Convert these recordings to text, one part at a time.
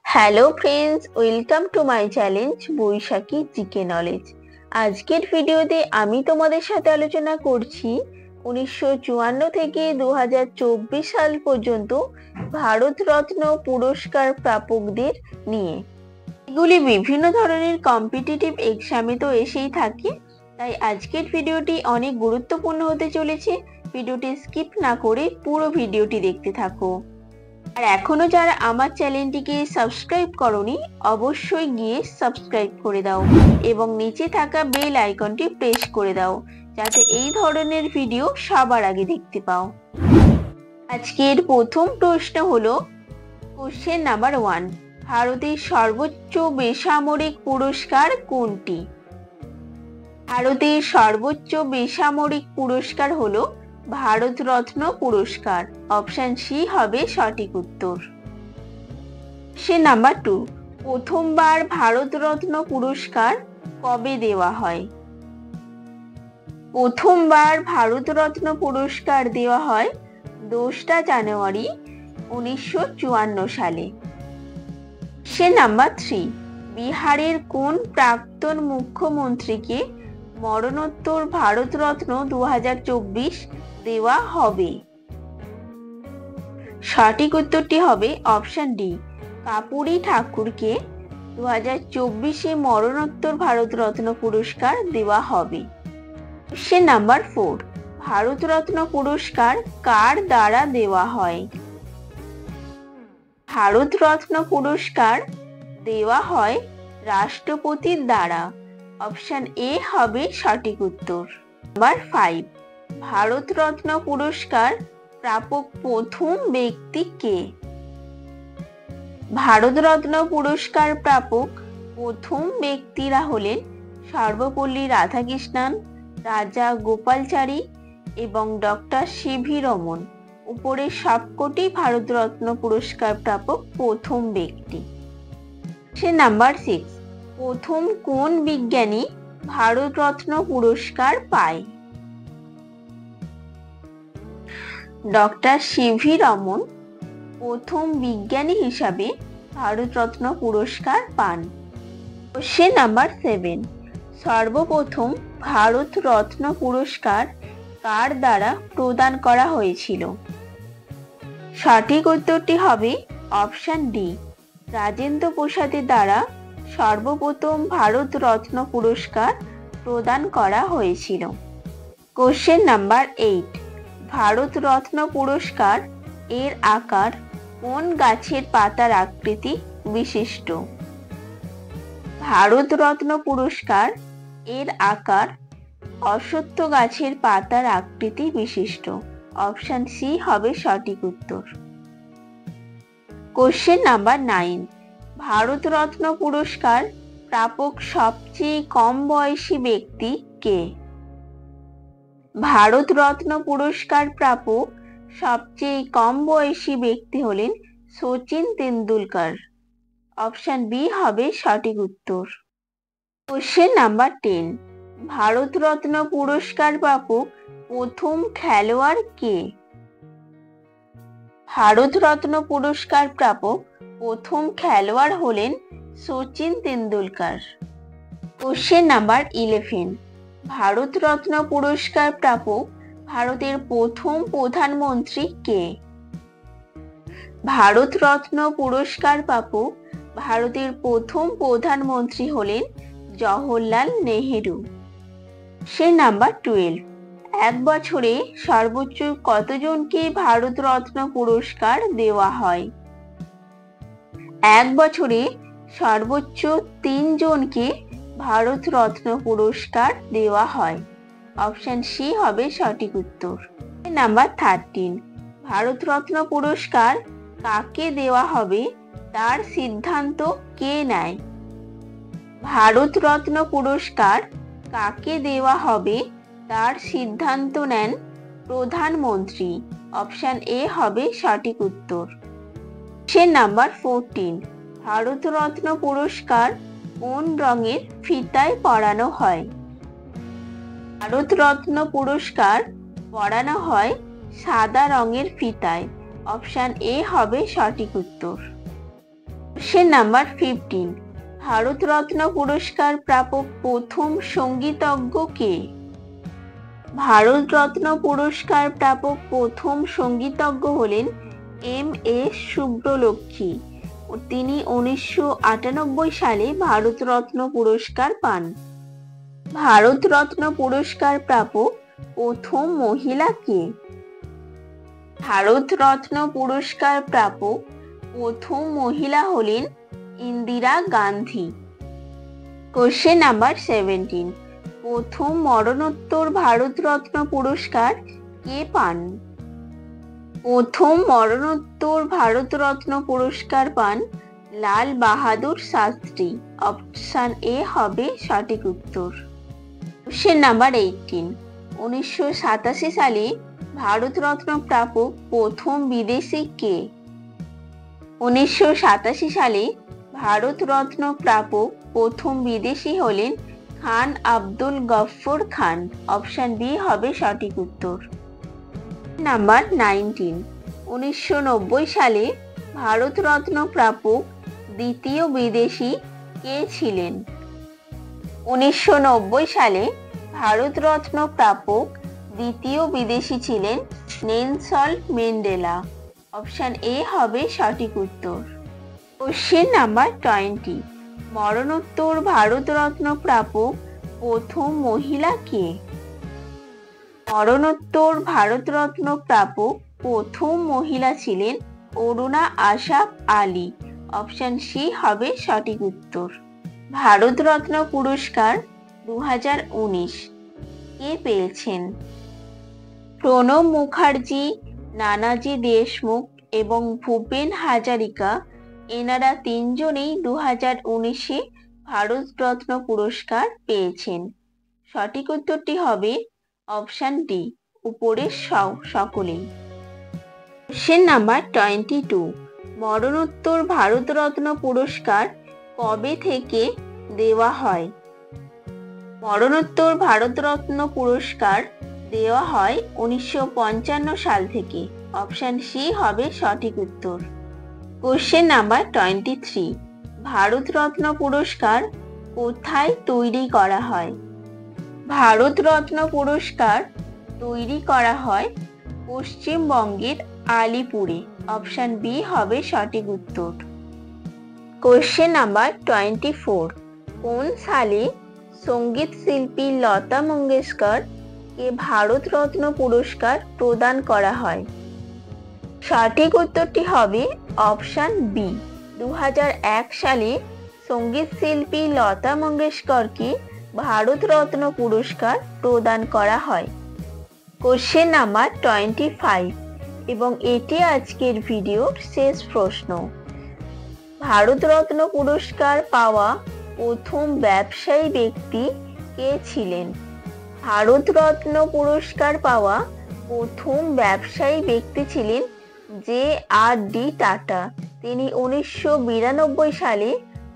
Hello friends, welcome to my challenge Baishakhi GK knowledge. আজকের ভিডিওতে আমি তোমাদের সাথে আলোচনা করছি 1954 থেকে 2024 সাল পর্যন্ত ভারতরত্ন পুরস্কার প্রাপকদের নিয়ে। এগুলি বিভিন্ন ধরনের কম্পিটিটিভ এক্সামে তো এসেই থাকে, তাই আজকের ভিডিওটি অনেক গুরুত্বপূর্ণ হতে চলেছে। ভিডিওটি স্কিপ না করে পুরো ভিডিওটি দেখতে থাকো। আর এখনো যারা আমার চ্যানেলটিকে সাবস্ক্রাইব করোনি, অবশ্যই গিয়ে সাবস্ক্রাইব করে দাও এবং নিচে থাকা বেল আইকনটি প্রেস করে দাও, যাতে এই ধরনের ভিডিও সবার আগে দেখতে পাও। আজকের প্রথম প্রশ্ন হলো কোশ্চেন নাম্বার 1, ভারতের সর্বোচ্চ বেসামরিক পুরস্কার কোনটি? ভারতের সর্বোচ্চ বেসামরিক পুরস্কার হলো ভারতরত্ন পুরস্কার। অপশন সি হবে সঠিক উত্তর। কোশ্চেন নাম্বার 2, প্রথমবার ভারতরত্ন পুরস্কার কবে দেওয়া হয়? প্রথমবার ভারতরত্ন পুরস্কার দেওয়া হয় 2 জানুয়ারি 1954 সালে। কোশ্চেন নাম্বার 3, বিহারের কোন প্রাক্তন মুখ্যমন্ত্রীকে মরণোত্তর ভারতরত্ন 2024 দেওয়া হবে? সঠিক উত্তরটি হবে অপশন ডি, কাপুরি ঠাকুরকে 2024-এ মরণোত্তর ভারতরত্ন পুরস্কার দেওয়া হবে। কোশ্চেন নাম্বার 4, ভারতরত্ন পুরস্কার কার দ্বারা দেওয়া হয়? ভারতরত্ন পুরস্কার দেওয়া হয় রাষ্ট্রপতির দ্বারা। অপশন এ হবে সঠিক উত্তর। নাম্বার 5, ভারতরত্ন পুরস্কার প্রাপক প্রথম ব্যক্তি কে? ভারতরত্ন পুরস্কার প্রাপক প্রথম ব্যক্তিরা হলেন সর্বপল্লী রাধাকৃষ্ণন, রাজা গোপালচারী এবং ডক্টর সিভি রমন। উপরের সবকটি ভারতরত্ন পুরস্কার প্রাপক প্রথম ব্যক্তি। নাম্বার 6, প্রথম কোন বিজ্ঞানী ভারতরত্ন পুরস্কার পায়? ডক্টর সিভি রমন প্রথম বিজ্ঞানী হিসাবে ভারতরত্ন পুরস্কার পান। কোশ্চেন নাম্বার 7, সর্বপ্রথম ভারতরত্ন পুরস্কার কার দ্বারা প্রদান করা হয়েছিল? সঠিক উত্তরটি হবে অপশন ডি, রাজেন্দ্র প্রসাদের দ্বারা সর্বপ্রথম ভারতরত্ন পুরস্কার প্রদান করা হয়েছিল। কোশ্চেন নাম্বার 8, ভারতরত্ন পুরস্কার এর আকার কোন গাছের পাতার আকৃতি বিশিষ্ট? ভারতরত্ন পুরস্কার এর আকার অশ্বত্থ গাছের পাতার আকৃতি বিশিষ্ট। অপশন সি হবে সঠিক উত্তর। কোশ্চেন নাম্বার 9, ভারতরত্ন পুরস্কার প্রাপক সবচেয়ে কম বয়সী ব্যক্তি কে? ভারতরত্ন পুরস্কার প্রাপক সবচেয়ে কম বয়সী ব্যক্তি হলেন শচীন তেন্ডুলকর। অপশন বি হবে সঠিক উত্তর। কোশ্চেন নাম্বার 10, ভারতরত্ন পুরস্কার প্রাপক প্রথম খেলোয়াড় কে? ভারতরত্ন পুরস্কার প্রাপক প্রথম খেলোয়াড় হলেন শচীন তেন্ডুলকর। কোশ্চেন নাম্বার 11, ভারতরত্ন পুরস্কার প্রাপক ভারতের প্রথম প্রধানমন্ত্রী কে? ভারতরত্ন পুরস্কার প্রাপক ভারতের প্রথম প্রধানমন্ত্রী হলেন জওহরলাল নেহেরু। কোশ্চেন নাম্বার 12, এক বছরে সর্বোচ্চ কতজনকে ভারতরত্ন পুরস্কার দেওয়া হয়? এক বছরে সর্বোচ্চ 3 জনকে ভারতরত্ন পুরস্কার দেওয়া হয়। অপশন সি হবে সঠিক উত্তর। নাম্বার 13, ভারতরত্ন পুরস্কার কাকে দেওয়া হবে তার সিদ্ধান্ত কে নেয়? ভারতরত্ন পুরস্কার কাকে দেওয়া হবে তার সিদ্ধান্ত নেন প্রধানমন্ত্রী। অপশন এ হবে সঠিক উত্তর। কোশ্চেন নাম্বার 14, ভারতরত্ন পুরস্কার কোন রঙের ফিতায় পরানো হয়? ভারতরত্ন পুরস্কার পরানো হয় সাদা রঙের ফিতায়। অপশন এ হবে সঠিক উত্তর। কোশ্চেন নাম্বার 15, ভারতরত্ন পুরস্কার প্রাপক প্রথম সঙ্গীতজ্ঞ কে? ভারতরত্ন পুরস্কার প্রাপক প্রথম সঙ্গীতজ্ঞ হলেন এম.এস. শুভ্রলক্ষ্মী। তিনি 1998 সালে ভারতরত্ন পুরস্কার পান। ভারতরত্ন পুরস্কার প্রাপক প্রথম মহিলা কে? ভারতরত্ন পুরস্কার প্রাপক প্রথম মহিলা হলেন ইন্দিরা গান্ধী। কোশ্চেন নাম্বার 17, প্রথম মরণোত্তর ভারতরত্ন পুরস্কার কে পান? প্রথম মরণোত্তর ভারতরত্ন পুরস্কার পান লাল বাহাদুর শাস্ত্রী। অপশন এ হবে সঠিক উত্তর। কোশ্চেন নাম্বার 18, 1987 সালে ভারতরত্ন প্রাপক প্রথম বিদেশি কে? 1987 সালে ভারতরত্ন প্রাপক প্রথম বিদেশি হলেন খান আব্দুল গফফর খান। অপশন বি হবে সঠিক উত্তর। নাম্বার 19, 1990 সালে ভারতরত্ন প্রাপক দ্বিতীয় বিদেশি কে ছিলেন? 1990 সালে ভারতরত্ন প্রাপক দ্বিতীয় বিদেশি ছিলেন নেলসন ম্যান্ডেলা। অপশন এ হবে সঠিক উত্তর। কোশ্চেন নাম্বার 20, মরণোত্তর ভারতরত্ন প্রাপক প্রথম মহিলা কে? মরণোত্তর ভারতরত্ন প্রাপক প্রথম মহিলা ছিলেন অরুণা আশাফ আলী। অপশন সি হবে সঠিক উত্তর। ভারতরত্ন পুরস্কার 2019 কে পেয়েছেন? প্রণব মুখার্জি, নানাজি দেশমুখ এবং ভূপেন হাজারিকা, এনারা তিনজনেই 2019-এ ভারতরত্ন পুরস্কার পেয়েছেন। সঠিক উত্তরটি হবে অপশন ডি, উপরের সকলেই। কোশ্চেন নাম্বার 22, মরণোত্তর ভারতরত্ন পুরস্কার কবে থেকে দেওয়া হয়? মরণোত্তর ভারতরত্ন পুরস্কার দেওয়া হয় 1955 সাল থেকে। অপশন সি হবে সঠিক উত্তর। কোশ্চেন নাম্বার 23, ভারতরত্ন পুরস্কার কোথায় তৈরি করা হয়? ভারতরত্ন পুরস্কার তৈরি করা হয় পশ্চিমবঙ্গের আলিপুরে। অপশন বি হবে সঠিক উত্তর। কোশ্চেন নাম্বার 24, কোন সালে সঙ্গীত শিল্পী লতা মঙ্গেশকর কে ভারতরত্ন পুরস্কার প্রদান করা হয়? সঠিক উত্তরটি হবে অপশন বি, 2001 সালে সঙ্গীত শিল্পী লতা মঙ্গেশকরকে ভারতরত্ন পুরস্কার প্রদান করা হয়। কোশ্চেন নাম্বার 25, এবং এটি আজকের ভিডিওর শেষ প্রশ্ন। ভারতরত্ন পুরস্কার পাওয়া প্রথম ব্যবসায়ী ব্যক্তি কে ছিলেন? ভারতরত্ন পুরস্কার পাওয়া প্রথম ব্যবসায়ী ব্যক্তি ছিলেন জে.আর.ডি. টাটা। তিনি 1992 সালে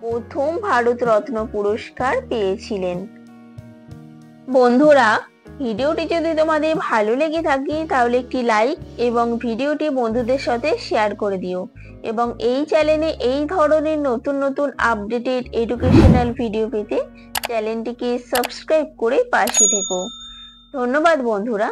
প্রথম ভারতরত্ন পুরস্কার পেয়েছিলেন। বন্ধুরা, ভিডিওটি যদি তোমাদের ভালো লেগে থাকে তাহলে একটি লাইক এবং ভিডিওটি বন্ধুদের সাথে শেয়ার করে দিও, এবং এই চ্যানেলে এই ধরনের নতুন নতুন আপডেটেড এডুকেশনাল ভিডিও পেতে চ্যানেলটিকে সাবস্ক্রাইব করে পাশে থেকো। ধন্যবাদ বন্ধুরা।